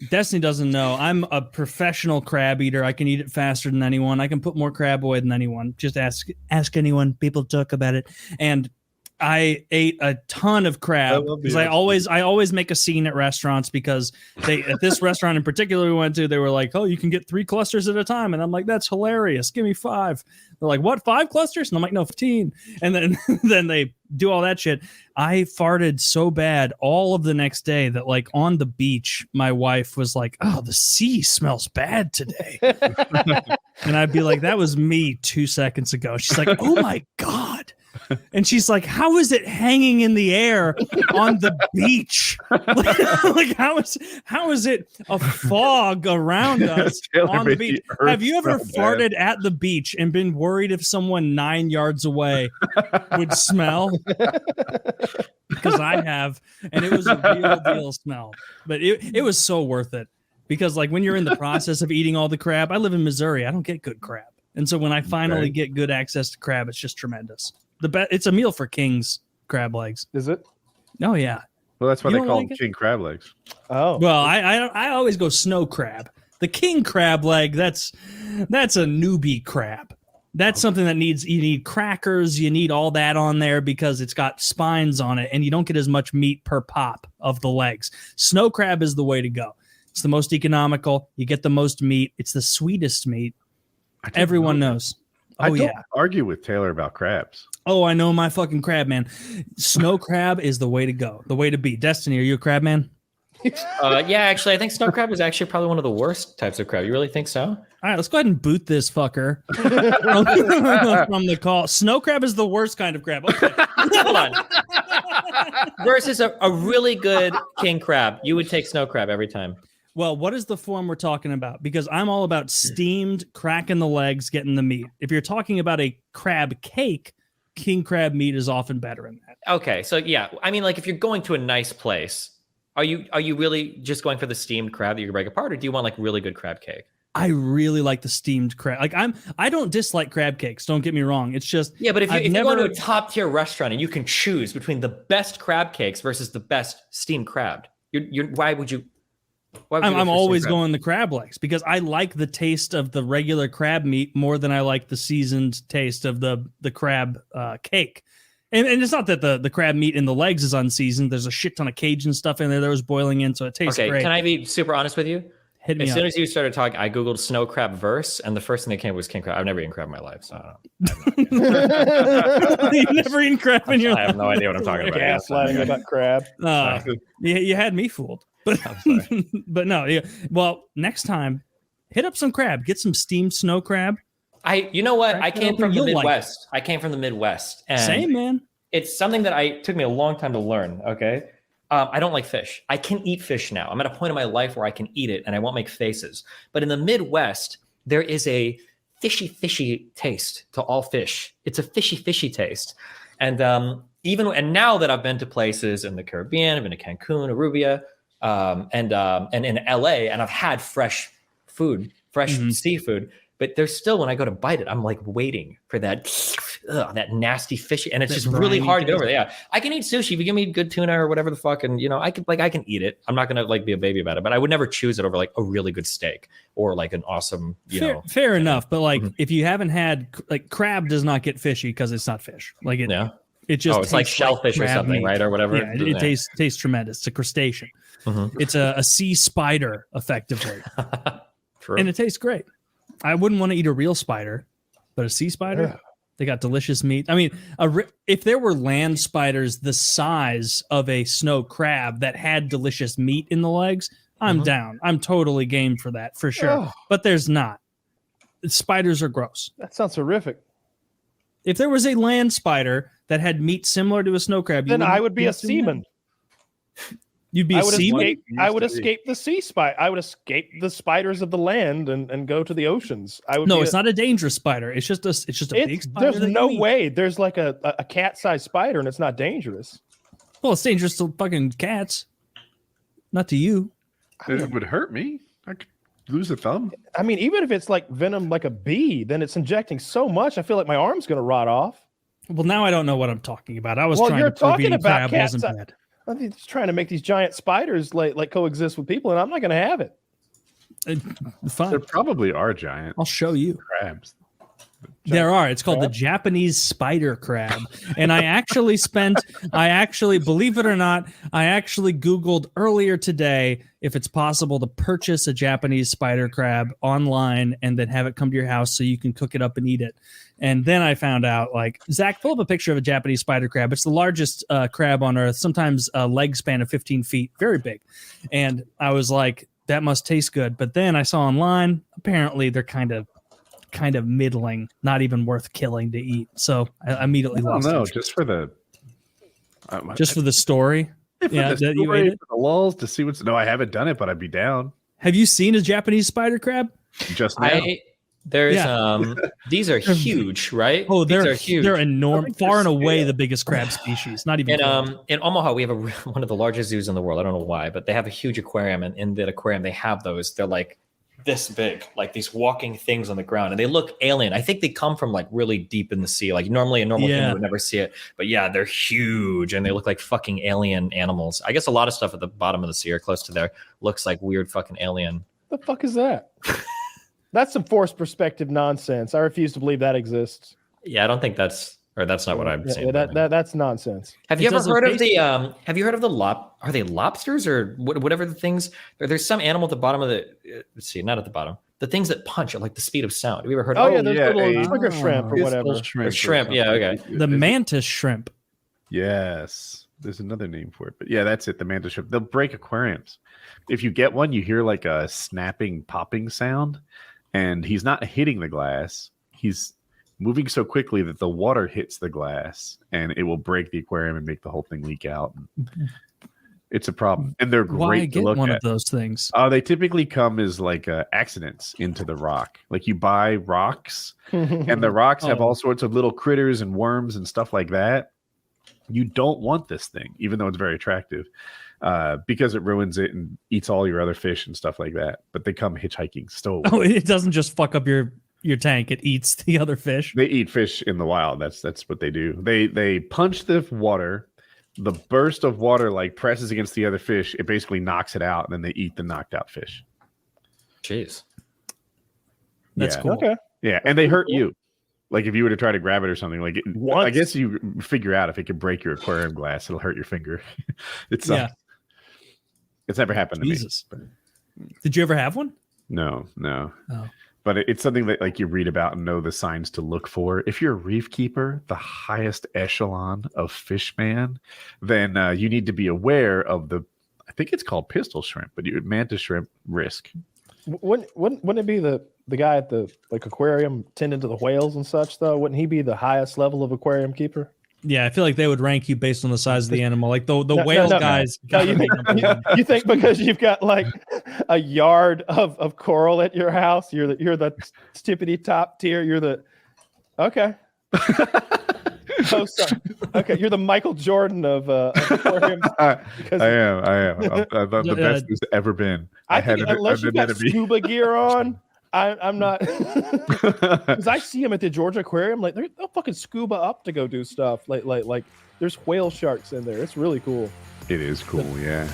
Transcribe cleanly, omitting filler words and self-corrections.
Destiny doesn't know. I'm a professional crab eater. I can eat it faster than anyone. I can put more crab away than anyone. Just ask anyone. People talk about it. And I ate a ton of crab because I always make a scene at restaurants because at this restaurant in particular we went to, they were like, oh, you can get 3 clusters at a time. And I'm like, that's hilarious. Give me 5. They're like, what, 5 clusters? And I'm like, no, 15. And then then they do all that shit. I farted so bad all of the next day that like on the beach, my wife was like, oh, the sea smells bad today. And I'd be like, that was me 2 seconds ago. She's like, oh my God. And she's like, how is it hanging in the air on the beach? Like how is it a fog around us on the beach? Have you ever farted at the beach and been worried if someone 9 yards away would smell? Because I have, and it was a real deal smell. But it was so worth it. Because like when you're in the process of eating all the crab, I live in Missouri, I don't get good crab. And so when I finally get good access to crab, it's just tremendous. It's a meal for kings, crab legs. Is it? Oh yeah. Well, that's why they call them king crab legs. Oh. Well, I always go snow crab. The king crab leg, that's a newbie crab. That's something that you need crackers, you need all that on there because it's got spines on it, and you don't get as much meat per pop of the legs. Snow crab is the way to go. It's the most economical. You get the most meat. It's the sweetest meat. Everyone knows. I don't argue with Taylor about crabs. Oh, I know my fucking crab, man. Snow crab is the way to go, the way to be. Destiny, are you a crab man? Yeah, actually, I think snow crab is actually probably one of the worst types of crab. You really think so? All right, let's go ahead and boot this fucker from the call. Snow crab is the worst kind of crab. Okay. Hold on. Versus a really good king crab. You would take snow crab every time. Well, what is the form we're talking about? Because I'm all about steamed, cracking the legs, getting the meat. If you're talking about a crab cake, king crab meat is often better in that. Okay, so yeah, I mean, like if you're going to a nice place, are you really just going for the steamed crab that you can break apart, or do you want like really good crab cake? I really like the steamed crab. Like I don't dislike crab cakes. Don't get me wrong. It's just but if you go to a top tier restaurant and you can choose between the best crab cakes versus the best steamed crab, why would you? I'm always going the crab legs because I like the taste of the regular crab meat more than I like the seasoned taste of the crab cake. And it's not that the crab meat in the legs is unseasoned. There's a shit ton of Cajun stuff in there that was boiling in, so it tastes great. Can I be super honest with you? Hit me as up. Soon as you started talking, I Googled snow crab verse, and the first thing that came was king crab. I've never eaten crab in my life, so I don't know. You've never eaten crab in your life? I have no idea what I'm talking about. Gaslighting about crab. You had me fooled. But no, yeah. Well, next time, hit up some crab. Get some steamed snow crab. You know what? I came from the Midwest. I came from the Midwest. And same, man. It's something that took me a long time to learn. Okay. I don't like fish. I can eat fish now. I'm at a point in my life where I can eat it and I won't make faces. But in the Midwest, there is a fishy taste to all fish. It's a fishy taste. And now that I've been to places in the Caribbean, I've been to Cancun, Aruba, and in LA, and I've had fresh food, seafood, but there's still, when I go to bite it, I'm like waiting for that nasty fishy, and it's just really hard to get over. Yeah, I can eat sushi if you give me good tuna or whatever the fuck, and I can eat it. I'm not gonna like be a baby about it, but I would never choose it over like a really good steak or like an awesome, fair enough. But like if you haven't had like crab does not get fishy because it's not fish. Like it, it just it's like shellfish or something, meat. Right, or whatever. Yeah, it tastes tremendous. It's a crustacean. It's a sea spider, effectively. True. And it tastes great. I wouldn't want to eat a real spider, but a sea spider, they got delicious meat. I mean, if there were land spiders the size of a snow crab that had delicious meat in the legs, I'm down. I'm totally game for that, for sure. But there's not. Spiders are gross. That sounds horrific. If there was a land spider that had meat similar to a snow crab, then I would be a seaman. You'd be a seaman? I would escape the sea spider. I would escape the spiders of the land and go to the oceans. It's not a dangerous spider. It's just a big spider. There's no way. There's like a cat-sized spider and it's not dangerous. Well, it's dangerous to fucking cats. Not to you. It would hurt me. I could lose a thumb. I mean, even if it's like venom like a bee, then it's injecting so much, I feel like my arm's going to rot off. Well, now I don't know what I'm talking about. I was trying to prove eating crab wasn't bad. I'm just trying to make these giant spiders like coexist with people, and I'm not going to have it. Fine. There probably are giant I'll show you. crabs. There are. It's called the crab? Japanese spider crab. And I actually believe it or not, I actually Googled earlier today if it's possible to purchase a Japanese spider crab online and then have it come to your house so you can cook it up and eat it. And then I found out, like, Zach, pull up a picture of a Japanese spider crab. It's the largest crab on Earth, sometimes a leg span of 15 feet, very big. And I was like, that must taste good. But then I saw online, apparently they're kind of middling, not even worth killing to eat. So I immediately lost interest. Just for the For the story. Yeah, that you ate it. for the lulls to see what's. No, I haven't done it, but I'd be down. Have you seen a Japanese spider crab? Just now. These are huge, right? Oh, these they're are huge. They're enormous, far and away scale. the biggest crab species. Not even In Omaha, we have one of the largest zoos in the world. I don't know why, but they have a huge aquarium, and in that aquarium, they have those. They're like this big, like these walking things on the ground, and they look alien. I think they come from like really deep in the sea. Like normally a normal thing would never see it, but yeah, they're huge and they look like fucking alien animals. I guess a lot of stuff at the bottom of the sea or close to there looks like weird fucking alien. The fuck is that? That's some forced perspective nonsense. I refuse to believe that exists. Yeah, I don't think that's not what I'm saying. That's nonsense. Have you ever heard of the are they lobsters or whatever the things? There's some animal at the bottom of the let's see, not at the bottom. The things that punch at like the speed of sound. Have you ever heard of those little trigger shrimp or whatever. Shrimp, yeah, okay. the mantis shrimp. Yes. There's another name for it. But yeah, that's it. The mantis shrimp. They'll break aquariums. If you get one, you hear like a snapping, popping sound, and he's not hitting the glass. He's moving so quickly that the water hits the glass and it will break the aquarium and make the whole thing leak out. It's a problem. And they're great to look at. Why get one of those things? They typically come as like accidents into the rock. Like you buy rocks and the rocks have all sorts of little critters and worms and stuff like that. You don't want this thing, even though it's very attractive, because it ruins it and eats all your other fish and stuff like that. But they come hitchhiking stowaway. Oh, it doesn't just fuck up your tank. It eats the other fish. They eat fish in the wild. That's what they do. They punch the water. The burst of water like presses against the other fish. It basically knocks it out, and then they eat the knocked out fish. Jeez, that's cool. Okay, yeah, and they hurt you. Like if you were to try to grab it or something, like I guess you figure out if it could break your aquarium glass, it'll hurt your finger. It's never happened to me. Did you ever have one? No. Oh. But it's something that like you read about and know the signs to look for. If you're a reef keeper, the highest echelon of fish man, then you need to be aware of I think it's called pistol shrimp, but mantis shrimp risk. Wouldn't it be the guy at the like aquarium tending to the whales and such though? Wouldn't he be the highest level of aquarium keeper? Yeah, I feel like they would rank you based on the size of the animal. Like the whale guys. No, you think because you've got like a yard of coral at your house, you're the tippity top tier. You're the okay. Okay, you're the Michael Jordan of aquariums. I am. I'm the best there's ever been. I think unless you got scuba gear on. I'm not because I see them at the Georgia Aquarium. Like they'll fucking scuba up to go do stuff. Like there's whale sharks in there. It's really cool. It is cool, yeah.